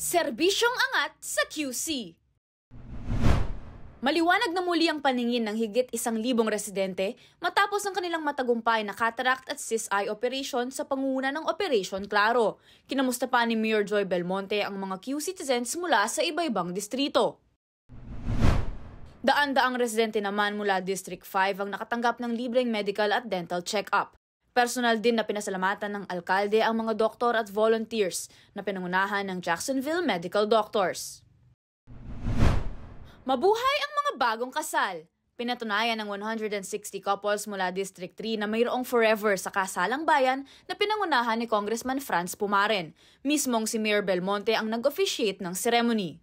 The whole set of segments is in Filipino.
Serbisyong angat sa QC. Maliwanag na muli ang paningin ng higit 1,000 residente matapos ang kanilang matagumpay na cataract at cis-eye operation sa pangunguna ng Operation Claro. Kinamusta pa ni Mayor Joy Belmonte ang mga Q-citizens mula sa iba-ibang distrito. Daan-daang residente naman mula District 5 ang nakatanggap ng libreng medical at dental check-up. Personal din na pinasalamatan ng alkalde ang mga doktor at volunteers na pinangunahan ng Jacksonville Medical Doctors. Mabuhay ang mga bagong kasal! Pinatunayan ng 160 couples mula District 3 na mayroong forever sa kasalang bayan na pinangunahan ni Congressman Franz Pumaren. Mismong si Mayor Belmonte ang nag-officiate ng ceremony.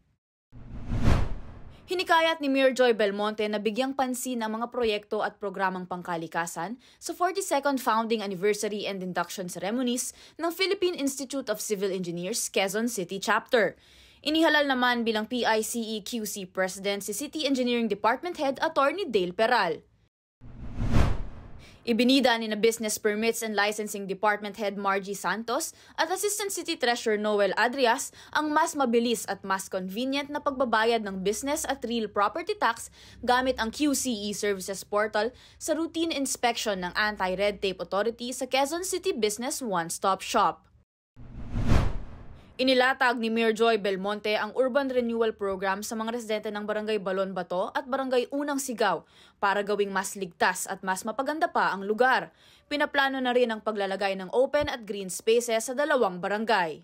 Hinikayat ni Mayor Joy Belmonte na bigyang pansin ang mga proyekto at programang pangkalikasan sa 42nd Founding Anniversary and Induction Ceremonies ng Philippine Institute of Civil Engineers, Quezon City Chapter. Inihalal naman bilang PICE-QC President si City Engineering Department Head Attorney Dale Peral. Ibinida ni na Business Permits and Licensing Department Head Margie Santos at Assistant City Treasurer Noel Adrias ang mas mabilis at mas convenient na pagbabayad ng business at real property tax gamit ang QCE Services Portal sa routine inspection ng Anti-Red Tape Authority sa Quezon City Business One-Stop Shop. Inilatag ni Mayor Joy Belmonte ang Urban Renewal Program sa mga residente ng Barangay Balon Bato at Barangay Unang Sigaw para gawing mas ligtas at mas mapaganda pa ang lugar. Pinaplano na rin ang paglalagay ng open at green spaces sa dalawang barangay.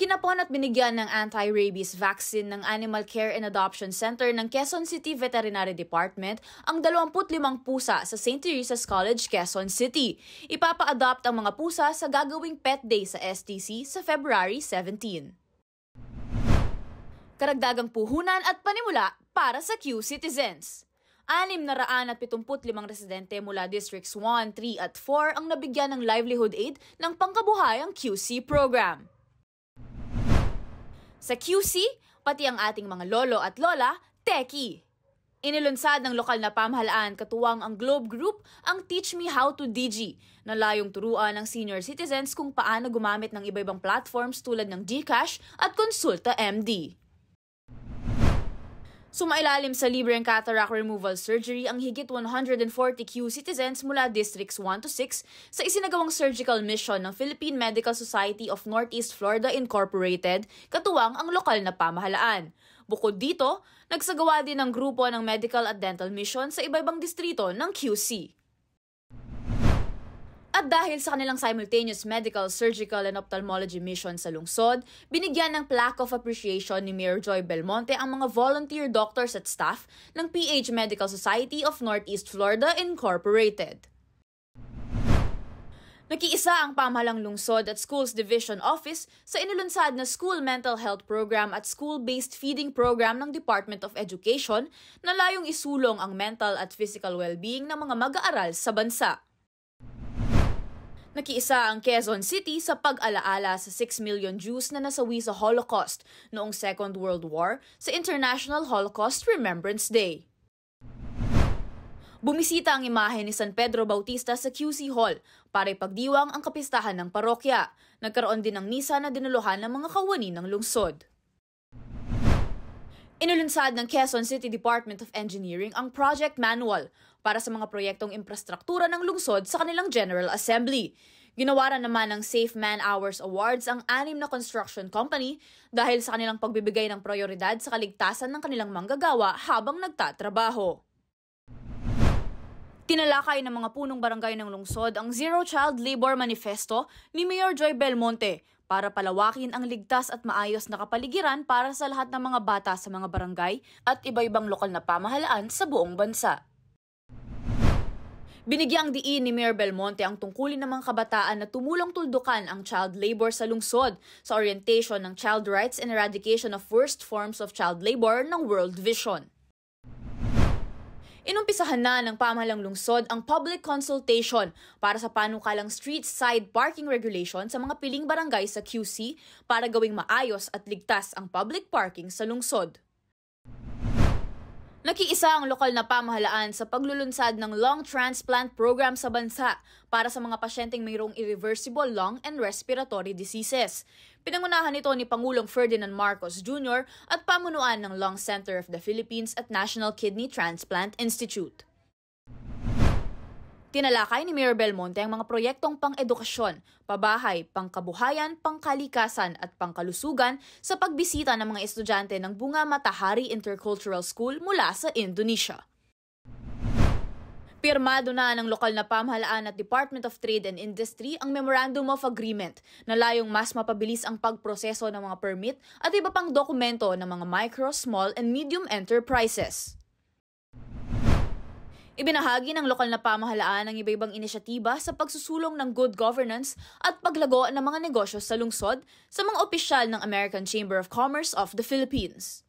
Kinapon at binigyan ng anti-rabies vaccine ng Animal Care and Adoption Center ng Quezon City Veterinary Department ang 25 pusa sa St. Teresa's College, Quezon City. Ipapa-adopt ang mga pusa sa gagawing Pet Day sa STC sa February 17. Karagdagang puhunan at panimula para sa Q-citizens. 675 residente mula Districts 1, 3 at 4 ang nabigyan ng livelihood aid ng pangkabuhayang QC program. Sa QC, pati ang ating mga lolo at lola, teki. Inilunsad ng lokal na pamahalaan katuwang ang Globe Group ang Teach Me How to DG na layong turuan ng senior citizens kung paano gumamit ng iba-ibang platforms tulad ng GCash at Konsulta MD. Sumailalim sa libreng cataract removal surgery ang higit 140 Q-citizens mula Districts 1 to 6 sa isinagawang surgical mission ng Philippine Medical Society of Northeast Florida Incorporated, katuwang ang lokal na pamahalaan. Bukod dito, nagsagawa din ng grupo ng medical at dental mission sa iba-ibang distrito ng QC. At dahil sa kanilang simultaneous medical, surgical, and ophthalmology mission sa lungsod, binigyan ng plaque of appreciation ni Mayor Joy Belmonte ang mga volunteer doctors at staff ng PH Medical Society of Northeast Florida Incorporated. Nakiisa ang pamahalang lungsod at Schools Division Office sa inilunsad na School Mental Health Program at School-Based Feeding Program ng Department of Education na layong isulong ang mental at physical well-being ng mga mag-aaral sa bansa. Nakiisa ang Quezon City sa pag-alaala sa 6 million Jews na nasawi sa Holocaust noong Second World War sa International Holocaust Remembrance Day. Bumisita ang imahe ni San Pedro Bautista sa QC Hall para ipagdiwang ang kapistahan ng parokya. Nagkaroon din ng misa na dinuluhan ng mga kawani ng lungsod. Inilunsad ng Quezon City Department of Engineering ang Project Manual para sa mga proyektong infrastruktura ng lungsod sa kanilang General Assembly. Ginawaran naman ng Safe Man Hours Awards ang 6 na construction company dahil sa kanilang pagbibigay ng prioridad sa kaligtasan ng kanilang manggagawa habang nagtatrabaho. Tinalakay ng mga punong barangay ng lungsod ang Zero Child Labor Manifesto ni Mayor Joy Belmonte para palawakin ang ligtas at maayos na kapaligiran para sa lahat ng mga bata sa mga barangay at iba-ibang lokal na pamahalaan sa buong bansa. Binigyang diin ni Mayor Belmonte ang tungkulin ng mga kabataan na tumulong tuldukan ang child labor sa lungsod sa orientation ng Child Rights and Eradication of Worst Forms of Child Labor ng World Vision. Inumpisahan na ng pamahalang lungsod ang public consultation para sa panukalang street side parking regulation sa mga piling barangay sa QC para gawing maayos at ligtas ang public parking sa lungsod. Nakiisa ang lokal na pamahalaan sa paglulunsad ng lung transplant program sa bansa para sa mga pasyenteng mayroong irreversible lung and respiratory diseases. Pinangunahan ito ni Pangulong Ferdinand Marcos Jr. at pamunuan ng Lung Center of the Philippines at National Kidney Transplant Institute. Tinalakay ni Mayor Belmonte ang mga proyektong pang-edukasyon, pabahay, pangkabuhayan, pangkalikasan at pangkalusugan sa pagbisita ng mga estudyante ng Bunga Matahari Intercultural School mula sa Indonesia. Pirmado na ng lokal na pamahalaan at Department of Trade and Industry ang Memorandum of Agreement na layong mas mapabilis ang pagproseso ng mga permit at iba pang dokumento ng mga micro, small and medium enterprises. Ibinahagi ng lokal na pamahalaan ang iba-ibang inisyatiba sa pagsusulong ng good governance at paglago ng mga negosyo sa lungsod sa mga opisyal ng American Chamber of Commerce of the Philippines.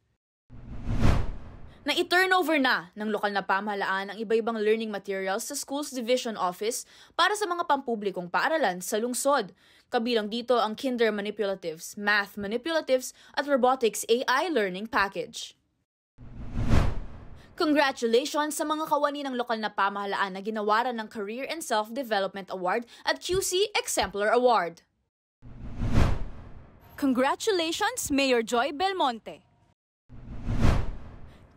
Na-turnover na ng lokal na pamahalaan ang iba-ibang learning materials sa Schools Division Office para sa mga pampublikong paaralan sa lungsod. Kabilang dito ang Kinder Manipulatives, Math Manipulatives at Robotics AI Learning Package. Congratulations sa mga kawani ng lokal na pamahalaan na ginawaran ng Career and Self-Development Award at QC Exemplar Award. Congratulations, Mayor Joy Belmonte!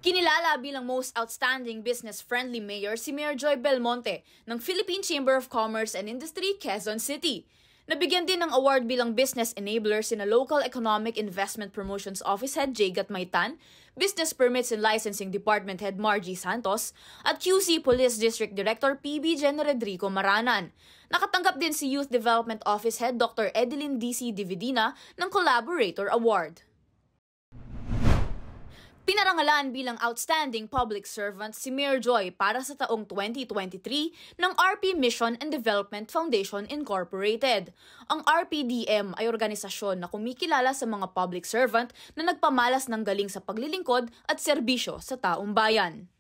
Kinilala bilang most outstanding business-friendly mayor si Mayor Joy Belmonte ng Philippine Chamber of Commerce and Industry, Quezon City. Nabigyan din ng award bilang business enabler sina Local Economic Investment Promotions Office Head Jay Gatmaytan, Business Permits and Licensing Department Head Margie Santos, at QC Police District Director PB Gen. Rodrigo Maranan. Nakatanggap din si Youth Development Office Head Dr. Edeline D.C. Dividina ng Collaborator Award. Pinarangalan bilang Outstanding Public Servant si Mayor Joy para sa taong 2023 ng RP Mission and Development Foundation Incorporated. Ang RPDM ay organisasyon na kumikilala sa mga public servant na nagpamalas ng galing sa paglilingkod at serbisyo sa taong bayan.